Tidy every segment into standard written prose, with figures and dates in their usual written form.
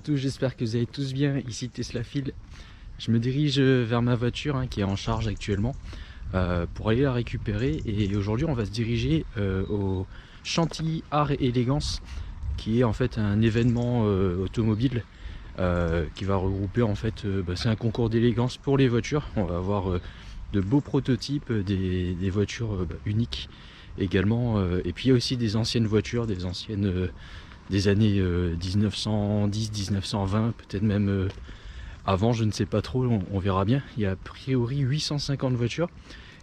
tous, j'espère que vous allez tous bien. Ici Tesla Phil. Je me dirige vers ma voiture qui est en charge actuellement pour aller la récupérer. Et aujourd'hui on va se diriger au Chantilly Art et Élégance, qui est en fait un événement automobile qui va regrouper en fait, c'est un concours d'élégance pour les voitures. On va avoir de beaux prototypes, des voitures uniques également, et puis il y a aussi des anciennes voitures, des anciennes des années 1910, 1920, peut-être même avant, je ne sais pas trop, on verra bien. Il y a a priori 850 voitures.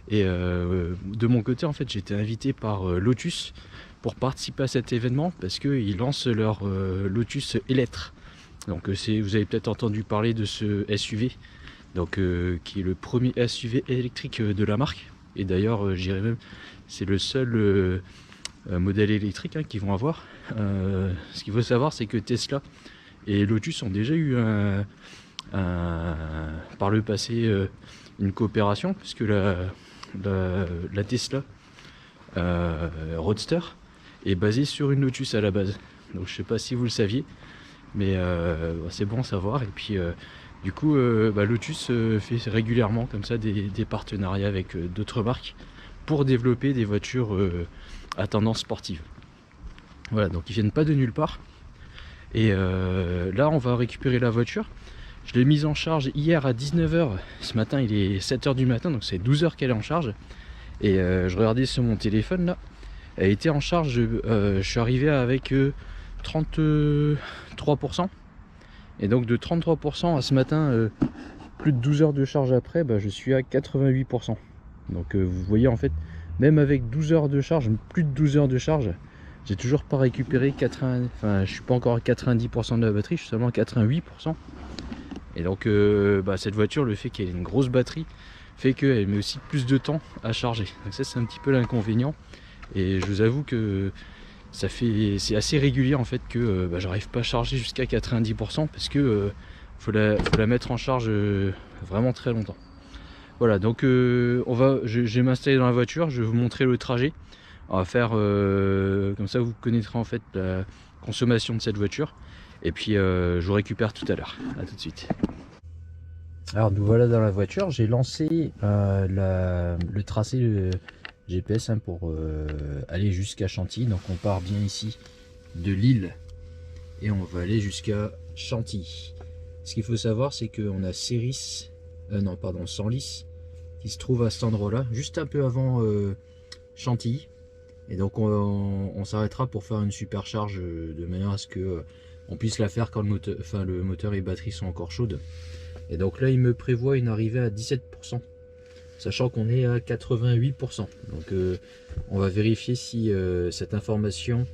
Et de mon côté, en fait, j'ai été invité par Lotus pour participer à cet événement parce qu'ils lancent leur Lotus Electre. Donc vous avez peut-être entendu parler de ce SUV, donc, qui est le premier SUV électrique de la marque. Et d'ailleurs, je dirais même, c'est le seul modèle électrique qu'ils vont avoir. Ce qu'il faut savoir, c'est que Tesla et Lotus ont déjà eu par le passé une coopération, puisque la Tesla Roadster est basée sur une Lotus à la base. Donc je sais pas si vous le saviez, mais c'est bon à savoir. Et puis du coup Lotus fait régulièrement comme ça des partenariats avec d'autres marques pour développer des voitures à tendance sportive. Voilà, donc ils viennent pas de nulle part. Et là on va récupérer la voiture. Je l'ai mise en charge hier à 19 h. Ce matin il est 7 h du matin, donc c'est 12 h qu'elle est en charge. Et je regardais sur mon téléphone là, elle était en charge, je suis arrivé avec 33%. Et donc de 33% à ce matin, plus de 12 heures de charge après, je suis à 88%. Donc vous voyez, en fait, même avec 12 heures de charge, plus de 12 heures de charge, j'ai toujours pas récupéré 80, enfin je suis pas encore à 90% de la batterie, je suis seulement à 88%. Et donc cette voiture, le fait qu'elle ait une grosse batterie fait qu'elle met aussi plus de temps à charger. Donc ça, c'est un petit peu l'inconvénient. Et je vous avoue que c'est assez régulier en fait que j'arrive pas à charger jusqu'à 90% parce que faut la mettre en charge vraiment très longtemps. Voilà, donc je vais m'installer dans la voiture, je vais vous montrer le trajet. On va faire comme ça, vous connaîtrez en fait la consommation de cette voiture. Et puis je vous récupère tout à l'heure. A tout de suite. Alors nous voilà dans la voiture, j'ai lancé le tracé GPS pour aller jusqu'à Chantilly. Donc on part bien ici de Lille et on va aller jusqu'à Chantilly. Ce qu'il faut savoir, c'est qu'on a Senlis qui se trouve à cet endroit là, juste un peu avant Chantilly. Et donc on s'arrêtera pour faire une supercharge de manière à ce que on puisse la faire quand le moteur et les batteries sont encore chaudes. Et donc là il me prévoit une arrivée à 17%, sachant qu'on est à 88%. Donc on va vérifier si cette information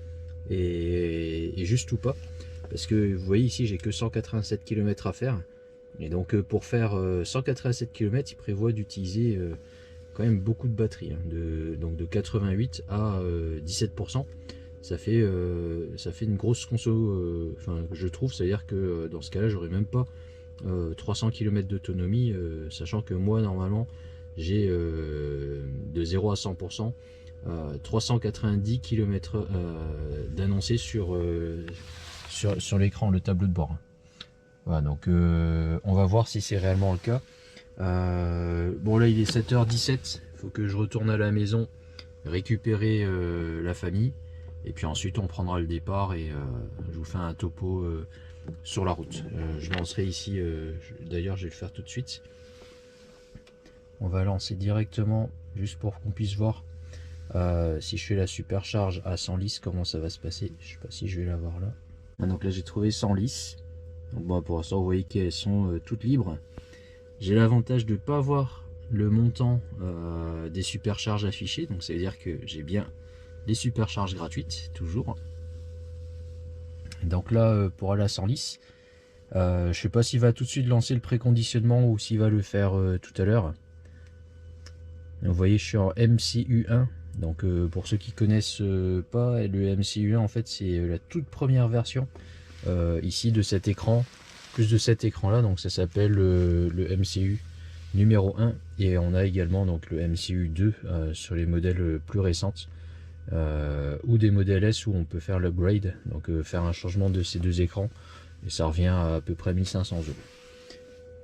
est juste ou pas, parce que vous voyez ici j'ai que 187 km à faire. Et donc pour faire 187 km, il prévoit d'utiliser quand même beaucoup de batterie, donc de 88 à 17%. Ça fait une grosse conso, je trouve. C'est à dire que dans ce cas là j'aurais même pas 300 km d'autonomie, sachant que moi normalement j'ai de 0 à 100% 390 km d'annoncé sur l'écran, le tableau de bord. Voilà, donc on va voir si c'est réellement le cas. Bon, là il est 7 h 17, il faut que je retourne à la maison récupérer la famille, et puis ensuite on prendra le départ et je vous fais un topo sur la route. Je lancerai ici, d'ailleurs je vais le faire tout de suite. On va lancer directement, juste pour qu'on puisse voir si je fais la supercharge à Senlis, comment ça va se passer. Je sais pas si je vais l'avoir là. Donc là j'ai trouvé Senlis. Donc bon, pour l'instant vous voyez qu'elles sont toutes libres. J'ai l'avantage de ne pas avoir le montant des supercharges affichées, donc ça veut dire que j'ai bien des supercharges gratuites toujours. Donc là pour aller à Senlis, je sais pas s'il va tout de suite lancer le préconditionnement ou s'il va le faire tout à l'heure. Vous voyez, je suis en MCU1. Donc pour ceux qui connaissent pas, le MCU1 en fait c'est la toute première version ici de cet écran, plus de cet écran là, donc ça s'appelle le MCU numéro 1. Et on a également donc le MCU 2 sur les modèles plus récentes, ou des modèles S où on peut faire l'upgrade, donc faire un changement de ces deux écrans et ça revient à peu près 1500 €.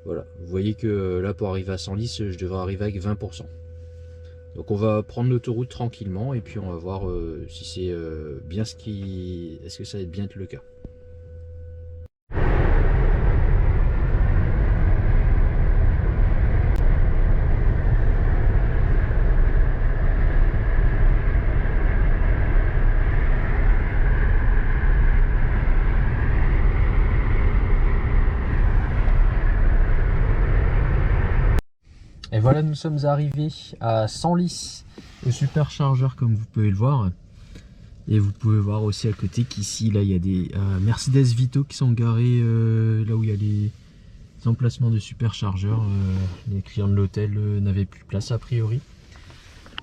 Voilà, vous voyez que là pour arriver à Senlis, je devrais arriver avec 20%. Donc on va prendre l'autoroute tranquillement et puis on va voir si c'est bien est-ce que ça va être bien le cas. Et voilà, nous sommes arrivés à Senlis, au superchargeur comme vous pouvez le voir. Et vous pouvez voir aussi à côté qu'ici, là, il y a des Mercedes Vito qui sont garés là où il y a les emplacements de superchargeurs. Les clients de l'hôtel n'avaient plus place a priori.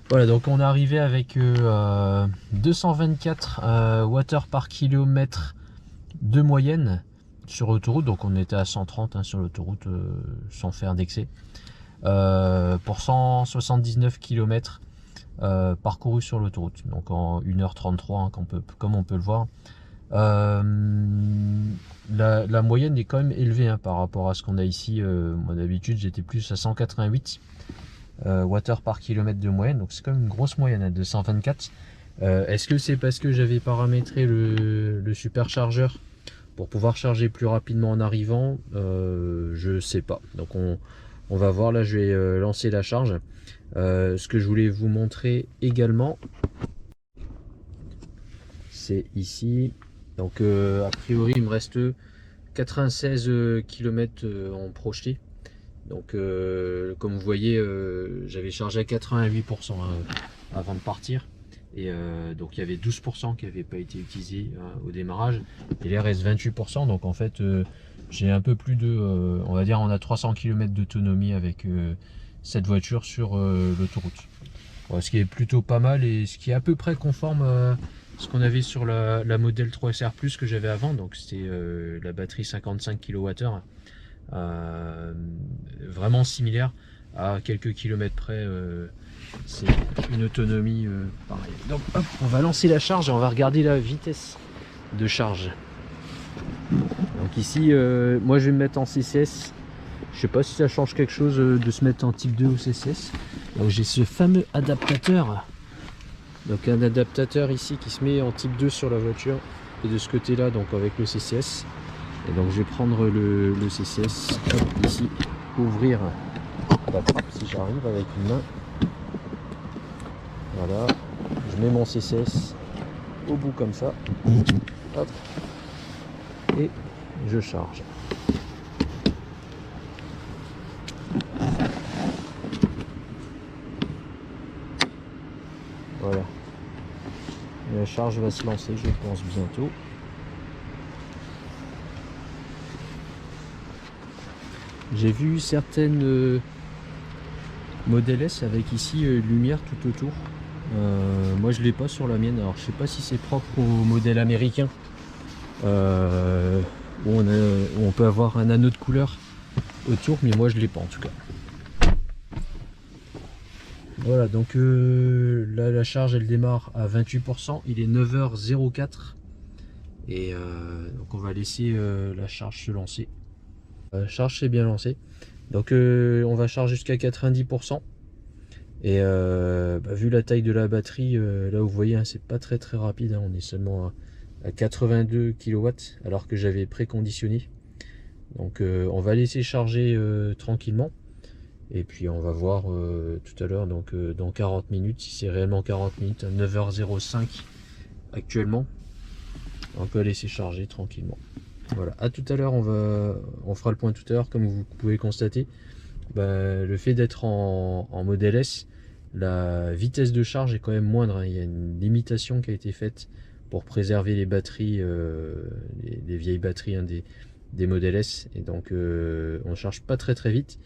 Voilà, donc on est arrivé avec 224 watts par kilomètre de moyenne sur l'autoroute. Donc on était à 130 hein, sur l'autoroute sans faire d'excès. Pour 179 km parcourus sur l'autoroute, donc en 1h33 hein, comme on peut le voir. La moyenne est quand même élevée hein, par rapport à ce qu'on a ici. Moi d'habitude j'étais plus à 188 watts par kilomètre de moyenne, donc c'est quand même une grosse moyenne hein, de 124. Est-ce que c'est parce que j'avais paramétré le superchargeur pour pouvoir charger plus rapidement en arrivant? Je sais pas, donc on va voir. Là je vais lancer la charge. Ce que je voulais vous montrer également, c'est ici. Donc a priori il me reste 96 km en projeté. Donc comme vous voyez j'avais chargé à 88% hein, avant de partir. Et donc il y avait 12% qui n'avait pas été utilisé au démarrage. Et là il reste 28%. Donc en fait j'ai un peu plus de, on va dire on a 300 km d'autonomie avec cette voiture sur l'autoroute. Ce qui est plutôt pas mal et ce qui est à peu près conforme à ce qu'on avait sur la Model 3 SR Plus que j'avais avant. Donc c'était la batterie 55 kWh. Vraiment similaire, à quelques kilomètres près. C'est une autonomie pareille. Donc hop, on va lancer la charge et on va regarder la vitesse de charge. Donc ici moi je vais me mettre en CCS. Je sais pas si ça change quelque chose de se mettre en type 2 ou CCS. Donc j'ai ce fameux adaptateur. Donc un adaptateur ici qui se met en type 2 sur la voiture. Et de ce côté là donc avec le CCS. Et donc je vais prendre le CCS hop, ici, ouvrir la trappe si j'arrive avec une main. Voilà, je mets mon CCS au bout comme ça, hop, et je charge. Voilà, la charge va se lancer, je pense bientôt. J'ai vu certaines Model S avec ici lumière tout autour. Moi je l'ai pas sur la mienne, alors je sais pas si c'est propre au modèle américain où on peut avoir un anneau de couleur autour, mais moi je l'ai pas en tout cas. Voilà, donc là la charge elle démarre à 28%, il est 9h04 et donc on va laisser la charge se lancer. La charge s'est bien lancée, donc on va charger jusqu'à 90%. Et vu la taille de la batterie, là vous voyez hein, c'est pas très rapide hein, on est seulement à 82 kW alors que j'avais préconditionné. Donc on va laisser charger tranquillement et puis on va voir tout à l'heure, donc dans 40 minutes, si c'est réellement 40 minutes, à 9h05 actuellement. On peut laisser charger tranquillement. Voilà, à tout à l'heure, on fera le point tout à l'heure. Comme vous pouvez constater, le fait d'être en Model S, la vitesse de charge est quand même moindre hein. Il y a une limitation qui a été faite pour préserver les batteries, les vieilles batteries hein, des Model S, et donc on charge pas très vite.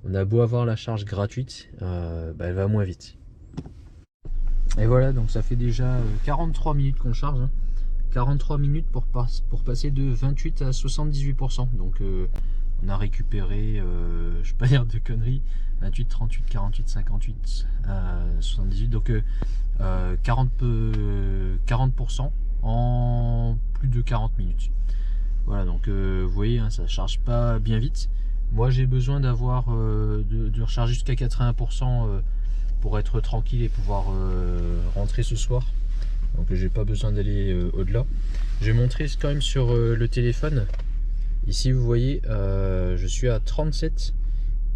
On a beau avoir la charge gratuite, elle va moins vite. Et voilà, donc ça fait déjà 43 minutes qu'on charge hein. 43 minutes pour passer de 28 à 78%. Donc on a récupéré, je vais pas dire de conneries, 28, 38, 48, 58, 78. Donc 40% en plus de 40 minutes. Voilà, donc vous voyez, hein, ça charge pas bien vite. Moi j'ai besoin d'avoir de recharger jusqu'à 80% pour être tranquille et pouvoir rentrer ce soir. Donc j'ai pas besoin d'aller au-delà. Je vais montrer quand même sur le téléphone. Ici vous voyez, je suis à 37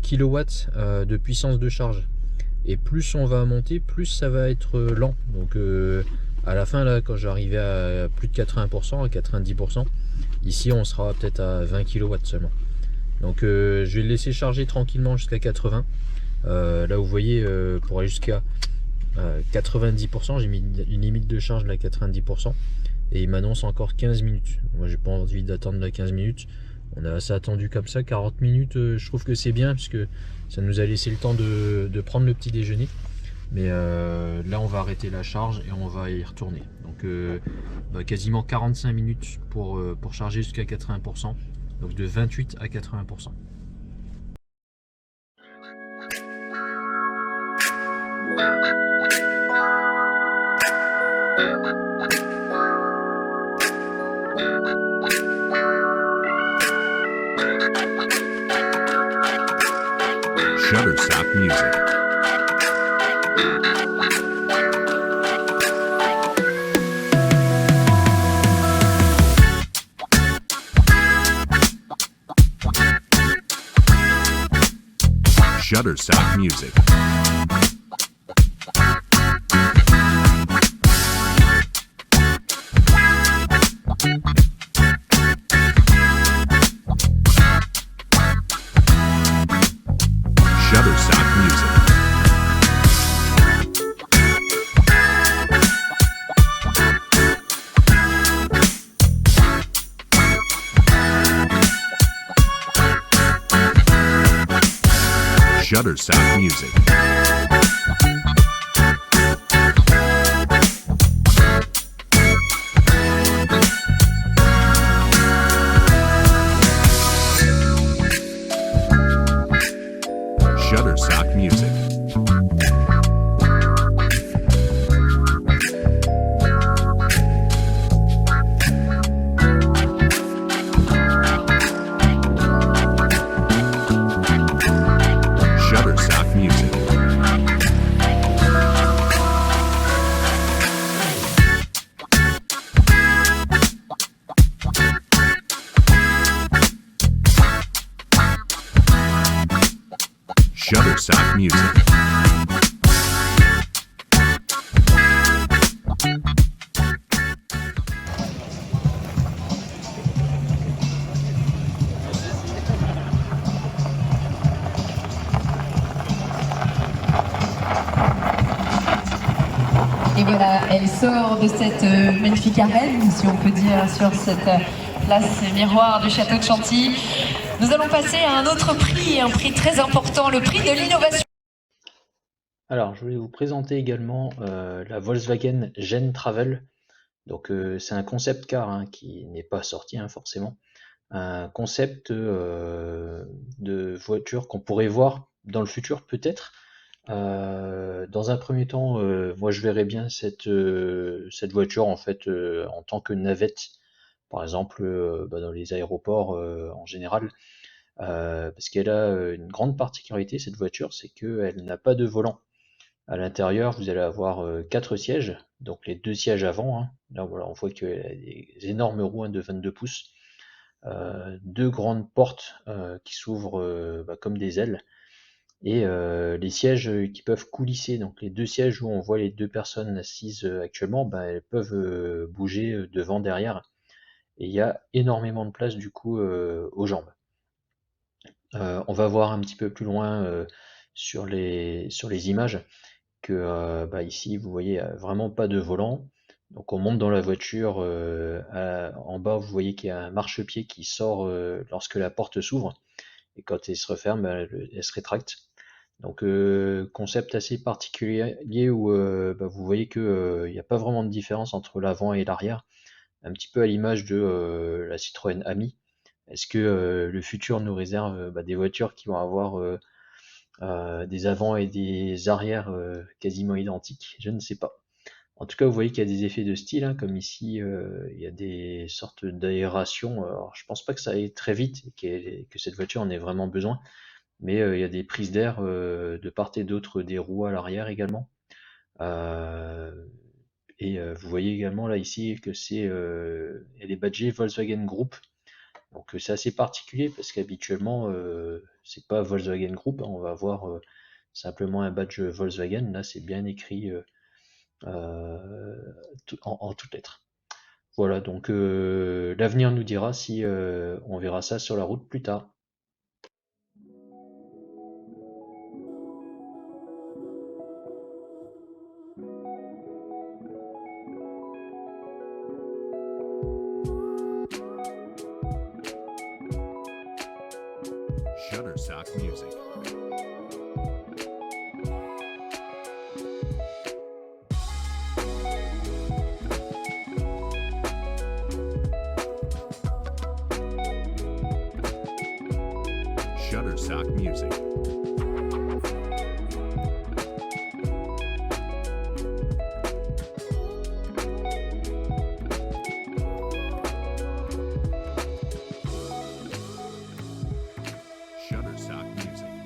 kW de puissance de charge. Et plus on va monter, plus ça va être lent. Donc à la fin, là, quand j'arrivais à plus de 80%, à 90%, ici on sera peut-être à 20 kW seulement. Donc je vais le laisser charger tranquillement jusqu'à 80. Là vous voyez, pour aller jusqu'à 90%, j'ai mis une limite de charge là, 90%. Et il m'annonce encore 15 minutes. Moi j'ai pas envie d'attendre la 15 minutes. On a assez attendu comme ça, 40 minutes, je trouve que c'est bien puisque ça nous a laissé le temps de prendre le petit déjeuner. Mais là on va arrêter la charge et on va y retourner. Donc quasiment 45 minutes pour charger jusqu'à 80%. Donc de 28 à 80%. Shutterstock Music. Shutterstock Music. Shutterstock Music. Shutterstock Music. Shutterstock Music. Shutterstock Music. Shutterstock Music. Et voilà, elle sort de cette magnifique arène, si on peut dire, sur cette place miroir du château de Chantilly. Nous allons passer à un autre prix, un prix très important, le prix de l'innovation. Alors je vais vous présenter également la Volkswagen Gen Travel. Donc c'est un concept car hein, qui n'est pas sorti hein, forcément. Un concept de voiture qu'on pourrait voir dans le futur peut-être. Dans un premier temps, moi je verrais bien cette voiture en fait en tant que navette, par exemple dans les aéroports en général, parce qu'elle a une grande particularité cette voiture, c'est qu'elle n'a pas de volant. À l'intérieur, vous allez avoir 4 sièges, donc les 2 sièges avant, hein. Là voilà, on voit qu'elle a des énormes roues hein, de 22 pouces, 2 grandes portes qui s'ouvrent comme des ailes, et les sièges qui peuvent coulisser, donc les 2 sièges où on voit les 2 personnes assises actuellement, elles peuvent bouger devant, derrière, et il y a énormément de place du coup aux jambes. On va voir un petit peu plus loin sur les images que ici vous voyez vraiment pas de volant. Donc on monte dans la voiture, en bas vous voyez qu'il y a un marchepied qui sort lorsque la porte s'ouvre, et quand elle se referme, elle se rétracte. Donc concept assez particulier où vous voyez que il n'y a pas vraiment de différence entre l'avant et l'arrière, un petit peu à l'image de la Citroën Ami. Est-ce que le futur nous réserve des voitures qui vont avoir des avants et des arrières quasiment identiques? Je ne sais pas. En tout cas, vous voyez qu'il y a des effets de style, hein, comme ici, il y a des sortes d'aération. Alors, je pense pas que ça aille très vite et que cette voiture en ait vraiment besoin, mais il y a des prises d'air de part et d'autre des roues à l'arrière également. Euh, vous voyez également là ici que elle est badgée Volkswagen Group. Donc c'est assez particulier parce qu'habituellement c'est pas Volkswagen Group, hein, on va avoir simplement un badge Volkswagen. Là c'est bien écrit en toutes lettres. Voilà, donc l'avenir nous dira si on verra ça sur la route plus tard. Shutterstock Music. Shutterstock Music. Shutterstock Music.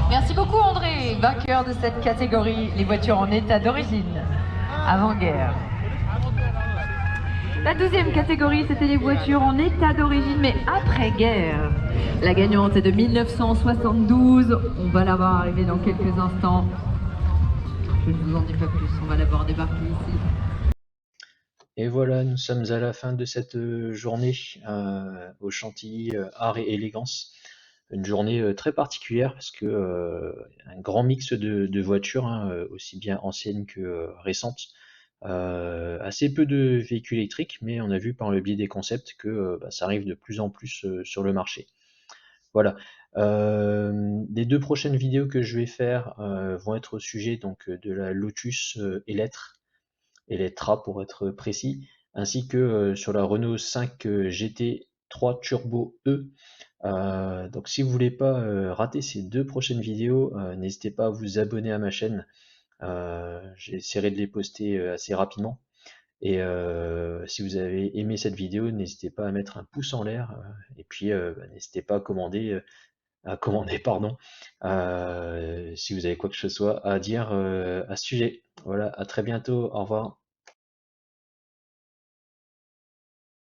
Merci beaucoup André, vainqueur de cette catégorie, les voitures en état d'origine, avant-guerre. La deuxième catégorie, c'était les voitures en état d'origine, mais après-guerre. La gagnante est de 1972, on va la voir arriver dans quelques instants. Je ne vous en dis pas plus, on va la voir débarquer ici. Et voilà, nous sommes à la fin de cette journée au Chantilly Art et Élégance. Une journée très particulière parce que un grand mix de voitures, hein, aussi bien anciennes que récentes. Assez peu de véhicules électriques, mais on a vu par le biais des concepts que ça arrive de plus en plus sur le marché. Voilà. Les deux prochaines vidéos que je vais faire vont être au sujet donc de la Lotus Electra pour être précis, ainsi que sur la Renault 5 GT3 Turbo E. Donc si vous voulez pas rater ces deux prochaines vidéos, n'hésitez pas à vous abonner à ma chaîne. J'essaierai de les poster assez rapidement. Et si vous avez aimé cette vidéo, n'hésitez pas à mettre un pouce en l'air et puis n'hésitez pas à commander pardon, si vous avez quoi que ce soit à dire à ce sujet. Voilà, à très bientôt, au revoir.